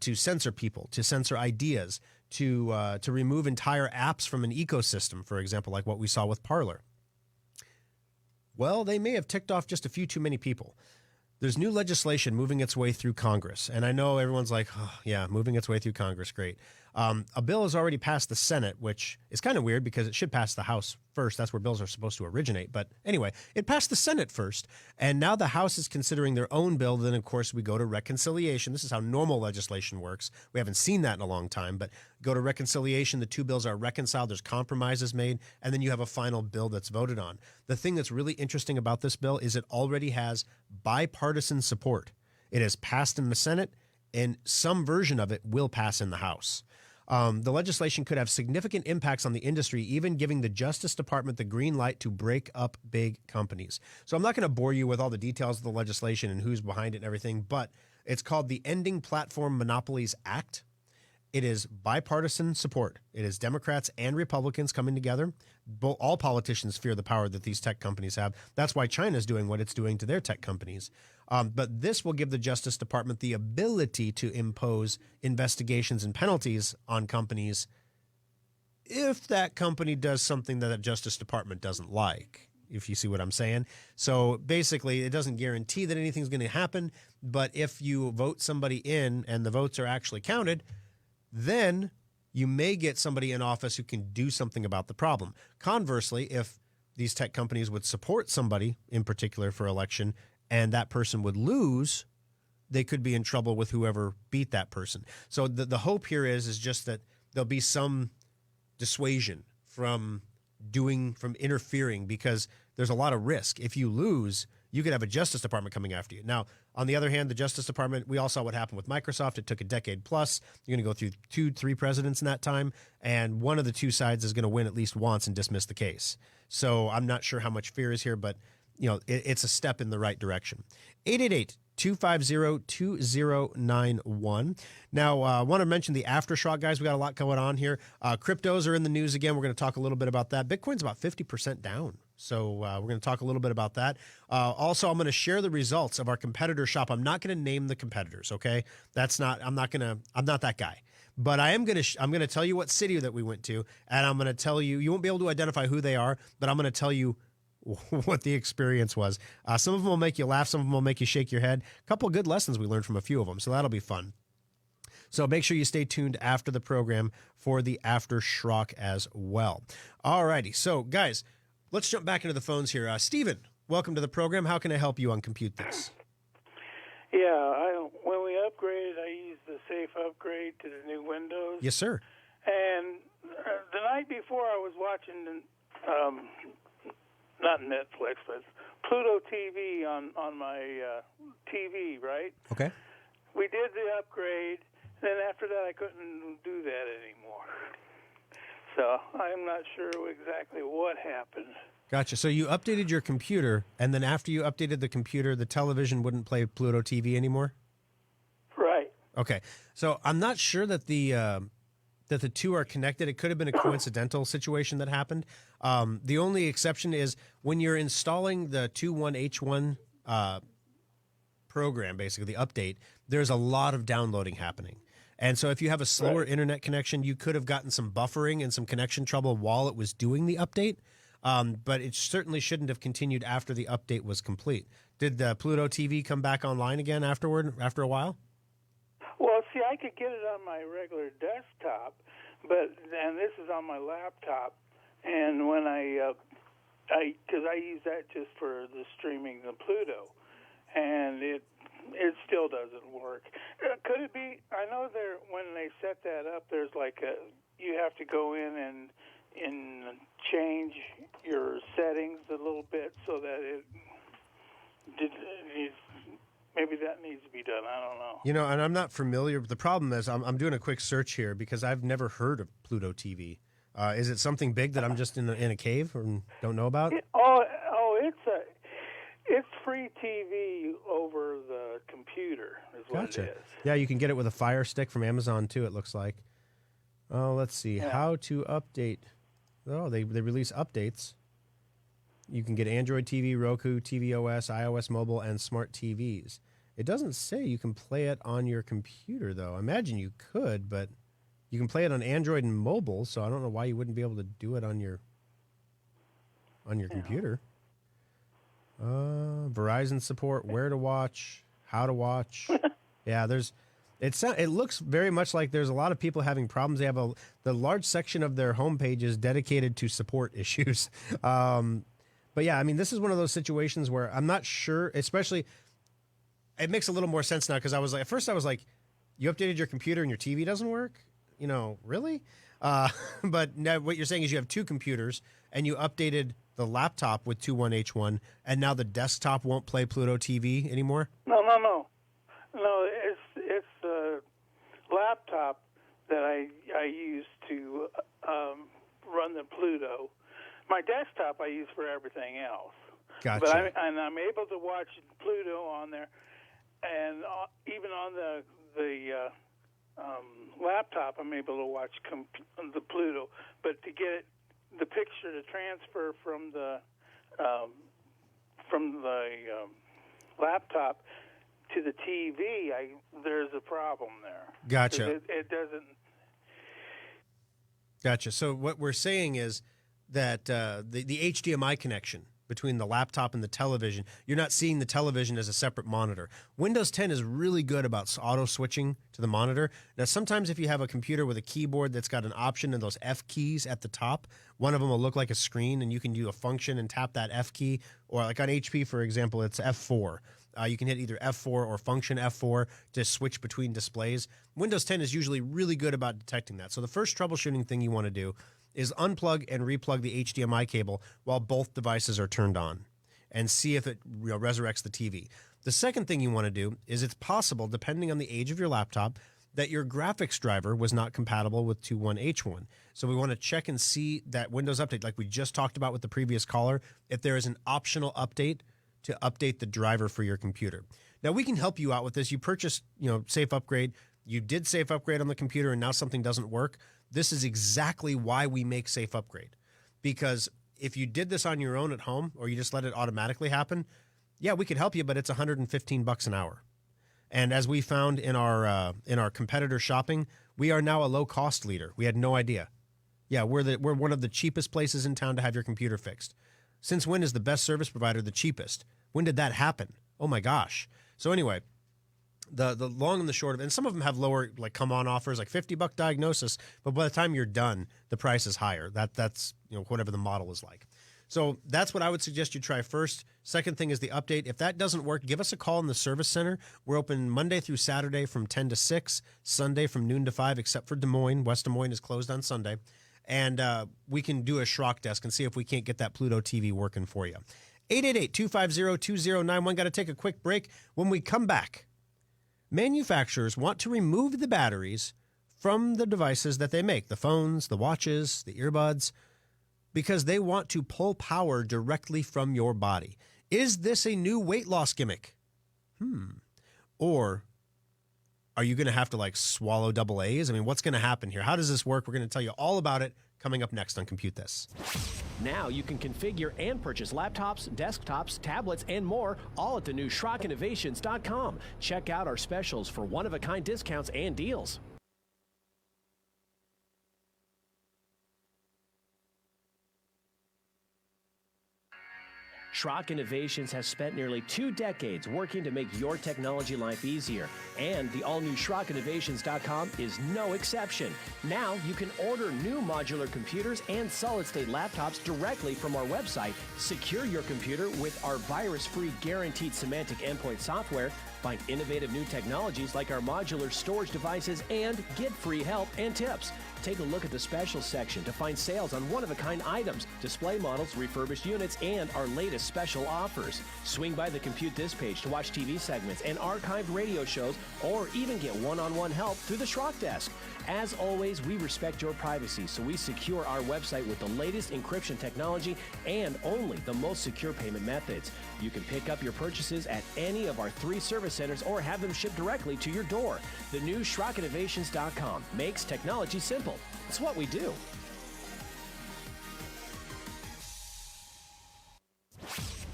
to censor people, to censor ideas, to remove entire apps from an ecosystem, for example, like what we saw with Parler. Well, they may have ticked off just a few too many people. There's new legislation moving its way through Congress. And I know everyone's like, oh, yeah, moving its way through Congress, great. A bill has already passed the Senate, which is kind of weird because it should pass the House first. That's where bills are supposed to originate. But anyway, it passed the Senate first. And now the House is considering their own bill. Then, of course, we go to reconciliation. This is how normal legislation works. We haven't seen that in a long time. But go to reconciliation. The two bills are reconciled. There's compromises made. And then you have a final bill that's voted on. The thing that's really interesting about this bill is it already has bipartisan support. It has passed in the Senate, and some version of it will pass in the House. The legislation could have significant impacts on the industry, even giving the Justice Department the green light to break up big companies. So I'm not going to bore you with all the details of the legislation and who's behind it and everything, but it's called the Ending Platform Monopolies Act. It is bipartisan support. It is Democrats and Republicans coming together. All politicians fear the power that these tech companies have. That's why China is doing what it's doing to their tech companies. But this will give the Justice Department the ability to impose investigations and penalties on companies if that company does something that the Justice Department doesn't like, if you see what I'm saying. So basically, it doesn't guarantee that anything's going to happen. But if you vote somebody in and the votes are actually counted, then you may get somebody in office who can do something about the problem. Conversely, if these tech companies would support somebody in particular for election and that person would lose, they could be in trouble with whoever beat that person. So the hope here is just that there'll be some dissuasion from interfering, because there's a lot of risk. If you lose, you could have a Justice Department coming after you. Now, on the other hand, the Justice Department, we all saw what happened with Microsoft. It took a decade plus. You're going to go through 2-3 presidents in that time, and one of the two sides is going to win at least once and dismiss the case. So I'm not sure how much fear is here, but it's a step in the right direction. 888-250-2091. Now, I want to mention the aftershock, guys. We got a lot going on here. Cryptos are in the news again. We're going to talk a little bit about that. Bitcoin's about 50% down. So we're going to talk a little bit about that. Also, I'm going to share the results of our competitor shop. I'm not going to name the competitors, okay? I'm not that guy. But I'm going to tell you what city that we went to, and I'm going to tell you won't be able to identify who they are, but I'm going to tell you what the experience was. Some of them will make you laugh. Some of them will make you shake your head. A couple of good lessons we learned from a few of them, so that'll be fun. So make sure you stay tuned after the program for the After Schrock as well. All righty. So, guys, let's jump back into the phones here. Stephen, welcome to the program. How can I help you on Compute This? Yeah, when we upgraded, I used the safe upgrade to the new Windows. Yes, sir. And the night before, I was watching, not Netflix, but Pluto TV on my TV, right? Okay. We did the upgrade. Then after that, I couldn't do that anymore. So I'm not sure exactly what happened. Gotcha. So you updated your computer, and then after you updated the computer, the television wouldn't play Pluto TV anymore? Right. Okay. So I'm not sure that the two are connected. It could have been a coincidental situation that happened. The only exception is when you're installing the 21H1 program, basically the update, there's a lot of downloading happening. And so if you have a slower internet connection, you could have gotten some buffering and some connection trouble while it was doing the update. But it certainly shouldn't have continued after the update was complete. Did the Pluto TV come back online again after a while? Well, see, I could get it on my regular desktop, and this is on my laptop. And when because I use that just for the streaming the Pluto, and it still doesn't work. Could it be? I know when they set that up, there's you have to go in and change your settings a little bit so that maybe that needs to be done. I don't know. You know, and I'm not familiar. The problem is I'm doing a quick search here because I've never heard of Pluto TV. Is it something big that I'm just in a cave and don't know about? It's free TV over the computer is what Gotcha. it is. Yeah, you can get it with a Fire Stick from Amazon too, it looks like. Oh, let's see. Yeah. How to update. Oh, they release updates. You can get Android TV, Roku, tvOS, iOS mobile, and smart TVs. It doesn't say you can play it on your computer, though. I imagine you could, but you can play it on Android and mobile, so I don't know why you wouldn't be able to do it on your computer. Verizon support, where to watch, how to watch. Yeah, it looks very much like there's a lot of people having problems. They have the large section of their homepage is dedicated to support issues. But yeah, I mean, this is one of those situations where I'm not sure, especially, it makes a little more sense now because at first I was like, you updated your computer and your TV doesn't work? You know, really? But now what you're saying is you have two computers and you updated the laptop with 21H1 and now the desktop won't play Pluto TV anymore? No, it's the laptop that I use to run the Pluto. My desktop I use for everything else. Gotcha. But I'm able to watch Pluto on there, and even on the laptop I'm able to watch the Pluto. But to get the picture to transfer from the laptop to the TV, there's a problem there. Gotcha. It doesn't. Gotcha. So what we're saying is that the HDMI connection between the laptop and the television, you're not seeing the television as a separate monitor. Windows 10 is really good about auto switching to the monitor. Now, sometimes if you have a computer with a keyboard that's got an option and those F keys at the top, one of them will look like a screen and you can do a function and tap that F key. Or like on HP, for example, it's F4. You can hit either F4 or function F4 to switch between displays. Windows 10 is usually really good about detecting that. So the first troubleshooting thing you want to do is unplug and replug the HDMI cable while both devices are turned on and see if it resurrects the TV. The second thing you want to do is it's possible, depending on the age of your laptop, that your graphics driver was not compatible with 21H1. So we want to check and see that Windows Update, like we just talked about with the previous caller, if there is an optional update to update the driver for your computer. Now, we can help you out with this. You purchased, Safe Upgrade. You did Safe Upgrade on the computer, and now something doesn't work. This is exactly why we make Safe Upgrade. Because if you did this on your own at home or you just let it automatically happen, yeah, we could help you, but it's $115 an hour. And as we found in our competitor shopping, we are now a low-cost leader. We had no idea. Yeah, we're one of the cheapest places in town to have your computer fixed. Since when is the best service provider the cheapest? When did that happen? Oh, my gosh. So anyway, the long and the short of it, and some of them have lower, like, come-on offers, like $50 diagnosis, but by the time you're done, the price is higher. That's whatever the model is like. So that's what I would suggest you try first. Second thing is the update. If that doesn't work, give us a call in the service center. We're open Monday through Saturday from 10 to 6, Sunday from noon to 5, except for Des Moines. West Des Moines is closed on Sunday. And we can do a Schrock desk and see if we can't get that Pluto TV working for you. 888-250-2091. Got to take a quick break. When we come back, manufacturers want to remove the batteries from the devices that they make, the phones, the watches, the earbuds, because they want to pull power directly from your body. Is this a new weight loss gimmick? Or are you going to have to swallow double A's? I mean, what's going to happen here? How does this work? We're going to tell you all about it coming up next on Compute This. Now you can configure and purchase laptops, desktops, tablets, and more, all at the new SchrockInnovations.com. Check out our specials for one-of-a-kind discounts and deals. Schrock Innovations has spent nearly 2 decades working to make your technology life easier, and the all-new SchrockInnovations.com is no exception. Now you can order new modular computers and solid-state laptops directly from our website, secure your computer with our virus-free guaranteed semantic endpoint software, find innovative new technologies like our modular storage devices, and get free help and tips. Take a look at the specials section to find sales on one-of-a-kind items, display models, refurbished units, and our latest special offers. Swing by the Compute This page to watch TV segments and archived radio shows, or even get one-on-one help through the Schrock Desk. As always, we respect your privacy, so we secure our website with the latest encryption technology and only the most secure payment methods. You can pick up your purchases at any of our 3 service centers or have them shipped directly to your door. The new SchrockInnovations.com makes technology simple. It's what we do.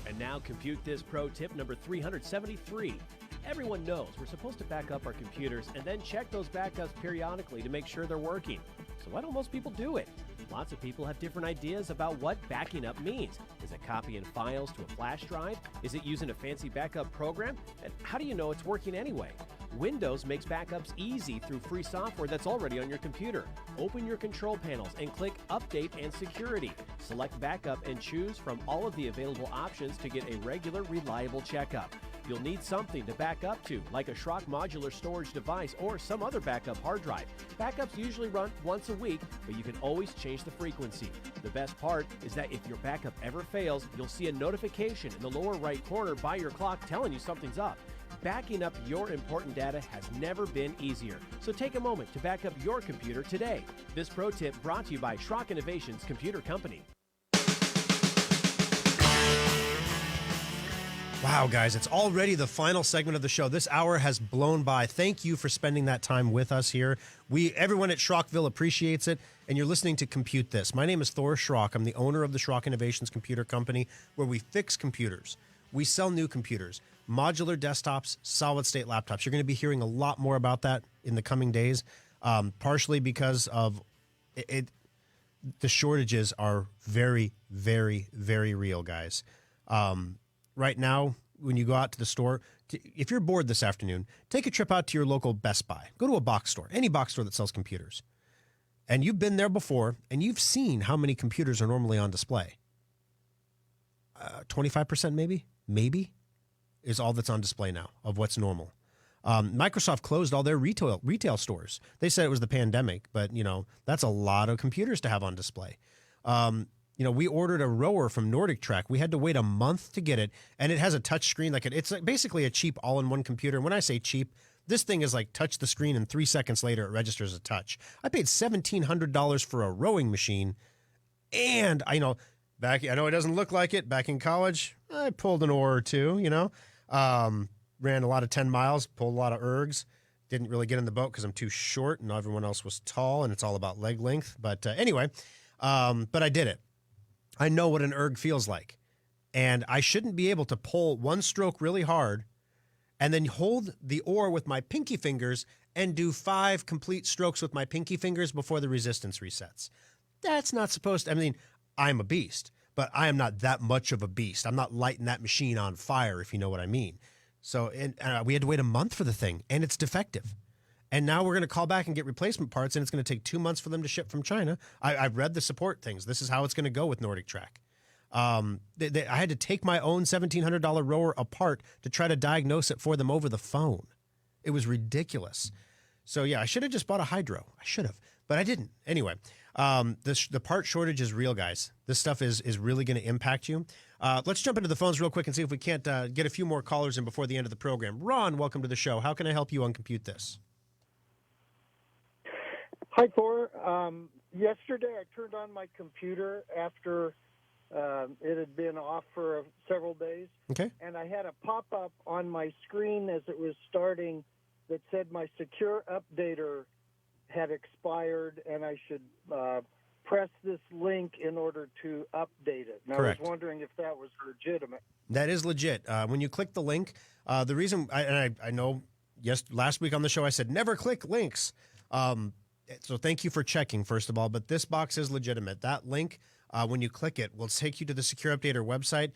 And now, Compute This Pro tip number 373. Everyone knows we're supposed to back up our computers and then check those backups periodically to make sure they're working. So why don't most people do it? Lots of people have different ideas about what backing up means. Is it copying files to a flash drive? Is it using a fancy backup program? And how do you know it's working anyway? Windows makes backups easy through free software that's already on your computer. Open your control panels and click Update and Security. Select Backup and choose from all of the available options to get a regular, reliable checkup. You'll need something to back up to, like a Schrock modular storage device or some other backup hard drive. Backups usually run once a week, but you can always change the frequency. The best part is that if your backup ever fails, you'll see a notification in the lower right corner by your clock telling you something's up. Backing up your important data has never been easier. So take a moment to back up your computer today. This pro tip brought to you by Schrock Innovations Computer Company. Wow, guys, it's already the final segment of the show. This hour has blown by. Thank you for spending that time with us here. Everyone at Schrockville appreciates it, and you're listening to Compute This. My name is Thor Schrock. I'm the owner of the Schrock Innovations Computer Company, where we fix computers. We sell new computers, modular desktops, solid-state laptops. You're going to be hearing a lot more about that in the coming days, partially because of it. The shortages are very, very, very real, guys. Right now, when you go out to the store, if you're bored this afternoon, take a trip out to your local Best Buy. Go to a box store, any box store that sells computers. And you've been there before, and you've seen how many computers are normally on display. 25% maybe, is all that's on display now of what's normal. Microsoft closed all their retail stores. They said it was the pandemic, but, that's a lot of computers to have on display. We ordered a rower from Nordic Track. We had to wait a month to get it, and it has a touch screen. It's basically a cheap all-in-one computer. And when I say cheap, this thing is like touch the screen, and 3 seconds later it registers a touch. I paid $1,700 for a rowing machine, and I know it doesn't look like it. Back in college, I pulled an oar or two. Ran a lot of 10 miles, pulled a lot of ergs. Didn't really get in the boat because I'm too short, and everyone else was tall, and it's all about leg length. But anyway, but I did it. I know what an erg feels like, and I shouldn't be able to pull one stroke really hard and then hold the oar with my pinky fingers and do 5 complete strokes with my pinky fingers before the resistance resets. That's not supposed to, I'm a beast, but I am not that much of a beast. I'm not lighting that machine on fire, if you know what I mean. So we had to wait a month for the thing, and it's defective. And now we're going to call back and get replacement parts, and it's going to take 2 months for them to ship from China. I've read the support things. This is how it's going to go with Nordic Track. I had to take my own $1,700 rower apart to try to diagnose it for them over the phone. It was ridiculous. So, yeah, I should have just bought a hydro. I should have, but I didn't. Anyway, the part shortage is real, guys. This stuff is really going to impact you. Let's jump into the phones real quick and see if we can't get a few more callers in before the end of the program. Ron, welcome to the show. How can I help you on Compute This? Hi, Thor. Yesterday, I turned on my computer after it had been off for several days. Okay. And I had a pop-up on my screen as it was starting that said my secure updater had expired and I should press this link in order to update it. And Correct. I was wondering if that was legitimate. That is legit. When you click the link, the reason I know, yes, last week on the show I said never click links. So thank you for checking, first of all. But this box is legitimate. That link, when you click it, will take you to the Secure Updater website.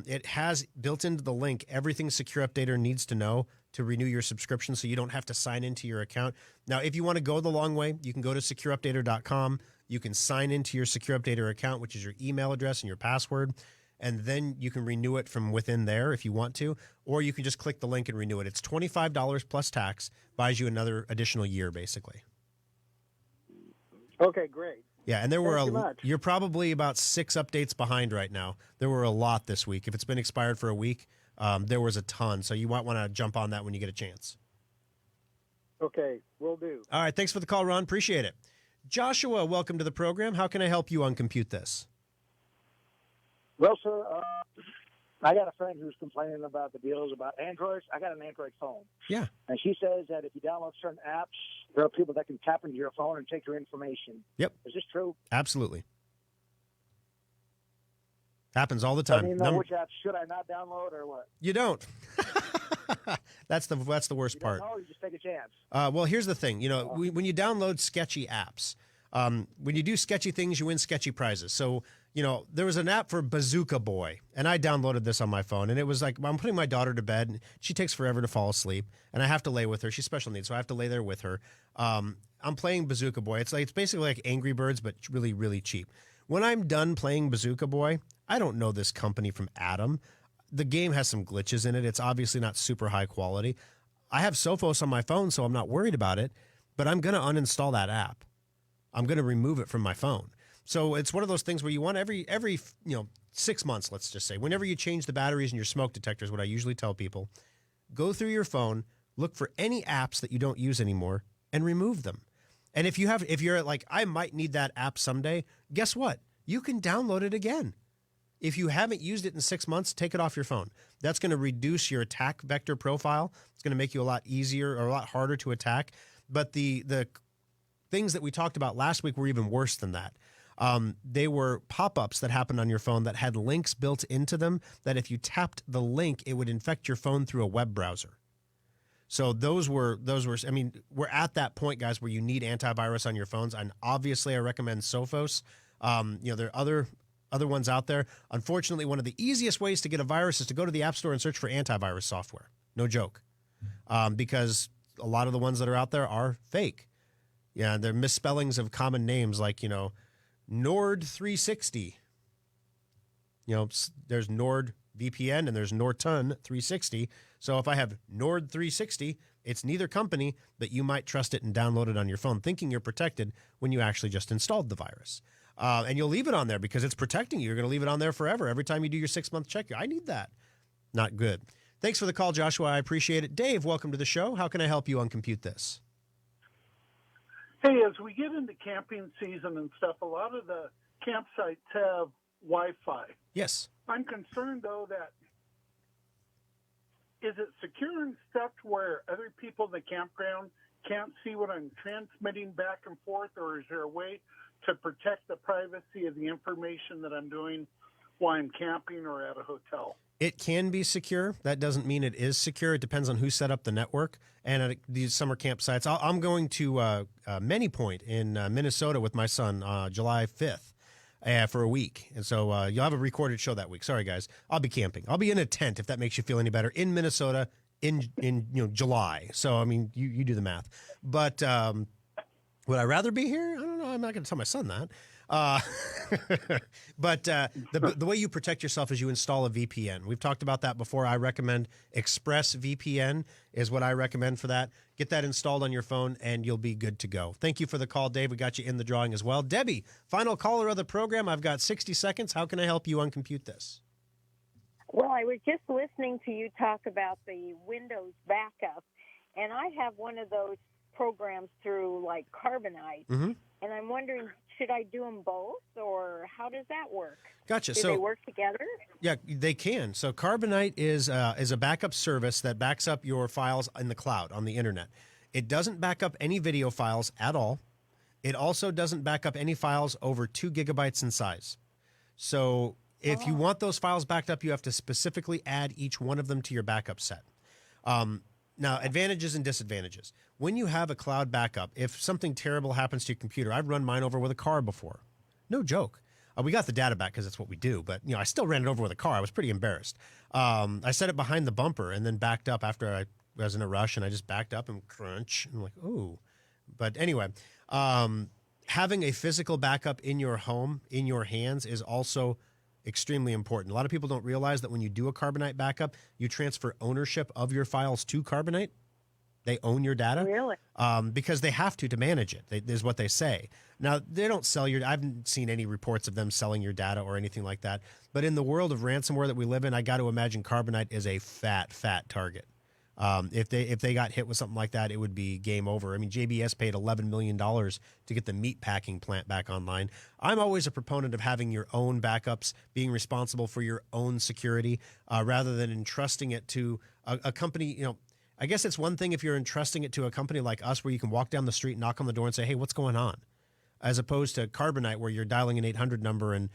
It has built into the link everything Secure Updater needs to know to renew your subscription, so you don't have to sign into your account. Now, if you want to go the long way, you can go to secureupdater.com. You can sign into your Secure Updater account, which is your email address and your password, and then you can renew it from within there if you want to, or you can just click the link and renew it. It's $25 plus tax, buys you another additional year, basically. Okay, great. Yeah, and there were Thank you much. you're probably about 6 updates behind right now. There were a lot this week. If it's been expired for a week, there was a ton. So you might want to jump on that when you get a chance. Okay, will do. All right, thanks for the call, Ron. Appreciate it. Joshua, welcome to the program. How can I help you on Compute This? Well, sir, I got a friend who's complaining about the deals about Androids. I got an Android phone. Yeah. And she says that if you download certain apps, there are people that can tap into your phone and take your information. Yep. Is this true? Absolutely. Happens all the time. I mean, which apps should I not download or what? You don't. That's the worst part. No, you just take a chance. Well, here's the thing. You know, when you download sketchy apps, when you do sketchy things, you win sketchy prizes. So, you know, there was an app for Bazooka Boy, and I downloaded this on my phone, and it was like, I'm putting my daughter to bed, and she takes forever to fall asleep, and I have to lay with her. She's special needs, so I have to lay there with her. I'm playing Bazooka Boy. It's basically like Angry Birds, but really, really cheap. When I'm done playing Bazooka Boy, I don't know this company from Adam. The game has some glitches in it. It's obviously not super high quality. I have Sophos on my phone, so I'm not worried about it, but I'm going to uninstall that app. I'm going to remove it from my phone. So it's one of those things where you want every 6 months, let's just say, whenever you change the batteries in your smoke detectors, what I usually tell people, go through your phone, look for any apps that you don't use anymore, and remove them. And if you're like, I might need that app someday, guess what? You can download it again. If you haven't used it in 6 months, take it off your phone. That's going to reduce your attack vector profile. It's going to make you a lot easier or a lot harder to attack. But the things that we talked about last week were even worse than that. They were pop-ups that happened on your phone that had links built into them that if you tapped the link, it would infect your phone through a web browser. So those were, I mean, we're at that point, guys, where you need antivirus on your phones. And obviously I recommend Sophos. There are other ones out there. Unfortunately, one of the easiest ways to get a virus is to go to the App Store and search for antivirus software. No joke. Because a lot of the ones that are out there are fake. Yeah, they're misspellings of common names like, Nord 360. There's Nord VPN and there's Norton 360. So if I have Nord 360, it's neither company, but you might trust it and download it on your phone thinking you're protected when you actually just installed the virus. And you'll leave it on there because it's protecting you. You're going to leave it on there forever. Every time you do your 6-month check, I need that. Not good. Thanks for the call, Joshua. I appreciate it. Dave, welcome to the show. How can I help you on Compute This? Hey, as we get into camping season and stuff, a lot of the campsites have Wi-Fi. Yes. I'm concerned, though, that is it secure and stuff where other people in the campground can't see what I'm transmitting back and forth, or is there a way to protect the privacy of the information that I'm doing while I'm camping or at a hotel? It can be secure. That doesn't mean it is secure. It depends on who set up the network. And at these summer campsites, I'm going to Many Point in Minnesota with my son July 5th for a week. And so you'll have a recorded show that week. Sorry, guys. I'll be camping. I'll be in a tent, if that makes you feel any better, in Minnesota in July. So, I mean, you do the math. But would I rather be here? I don't know. I'm not going to tell my son that. But the way you protect yourself is you install a VPN. We've talked about that before. I recommend ExpressVPN is what I recommend for that. Get that installed on your phone, and you'll be good to go. Thank you for the call, Dave. We got you in the drawing as well. Debbie, final caller of the program. I've got 60 seconds. How can I help you on Compute This? Well, I was just listening to you talk about the Windows backup, and I have one of those programs through like Carbonite, and I'm wondering, should I do them both, or how does that work? Gotcha. Do So they work together? Yeah, they can. So Carbonite is a backup service that backs up your files in the cloud on the internet. It doesn't back up any video files at all. It also doesn't back up any files over 2 gigabytes in size. So if you want those files backed up, you have to specifically add each one of them to your backup set. Now, advantages and disadvantages. When you have a cloud backup, if something terrible happens to your computer, I've run mine over with a car before. No joke. We got the data back because that's what we do, but I still ran it over with a car. I was pretty embarrassed. I set it behind the bumper and then backed up after I was in a rush, and I just backed up and crunch. I'm like, ooh. But anyway, having a physical backup in your home, in your hands, is also extremely important. A lot of people don't realize that when you do a Carbonite backup, you transfer ownership of your files to Carbonite. They own your data. Really? Because they have to manage it, is what they say. Now, they don't sell I haven't seen any reports of them selling your data or anything like that. But in the world of ransomware that we live in, I got to imagine Carbonite is a fat target. If they got hit with something like that, it would be game over. I mean, JBS paid $11 million to get the meat packing plant back online. I'm always a proponent of having your own backups, being responsible for your own security, rather than entrusting it to a company. I guess it's one thing if you're entrusting it to a company like us where you can walk down the street, knock on the door, and say, hey, what's going on? As opposed to Carbonite where you're dialing an 800 number and,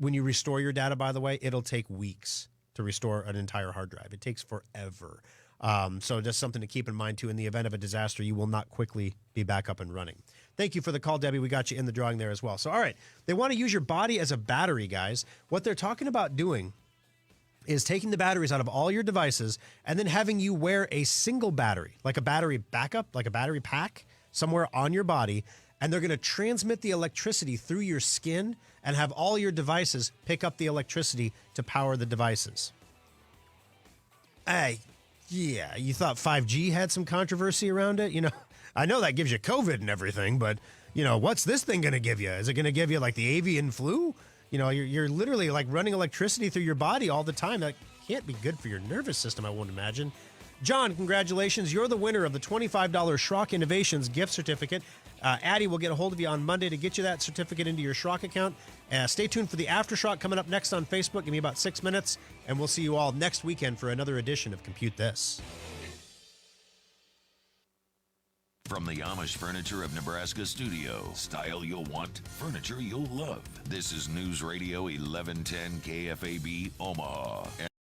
when you restore your data, by the way, it'll take weeks to restore an entire hard drive. It takes forever. So just something to keep in mind, too. In the event of a disaster, you will not quickly be back up and running. Thank you for the call, Debbie. We got you in the drawing there as well. So, all right, they want to use your body as a battery, guys. What they're talking about doing is taking the batteries out of all your devices and then having you wear a single battery, like a battery backup, like a battery pack somewhere on your body, and they're going to transmit the electricity through your skin and have all your devices pick up the electricity to power the devices. Hey, yeah, you thought 5G had some controversy around it? I know that gives you COVID and everything, but, what's this thing going to give you? Is it going to give you like the avian flu? You're literally like running electricity through your body all the time. That can't be good for your nervous system, I won't imagine. John, congratulations. You're the winner of the $25 Schrock Innovations gift certificate. Addie will get a hold of you on Monday to get you that certificate into your Schrock account. Stay tuned for the Aftershock coming up next on Facebook. Give me about 6 minutes, and we'll see you all next weekend for another edition of Compute This. From the Amish Furniture of Nebraska studio, style you'll want, furniture you'll love. This is News Radio 1110 KFAB Omaha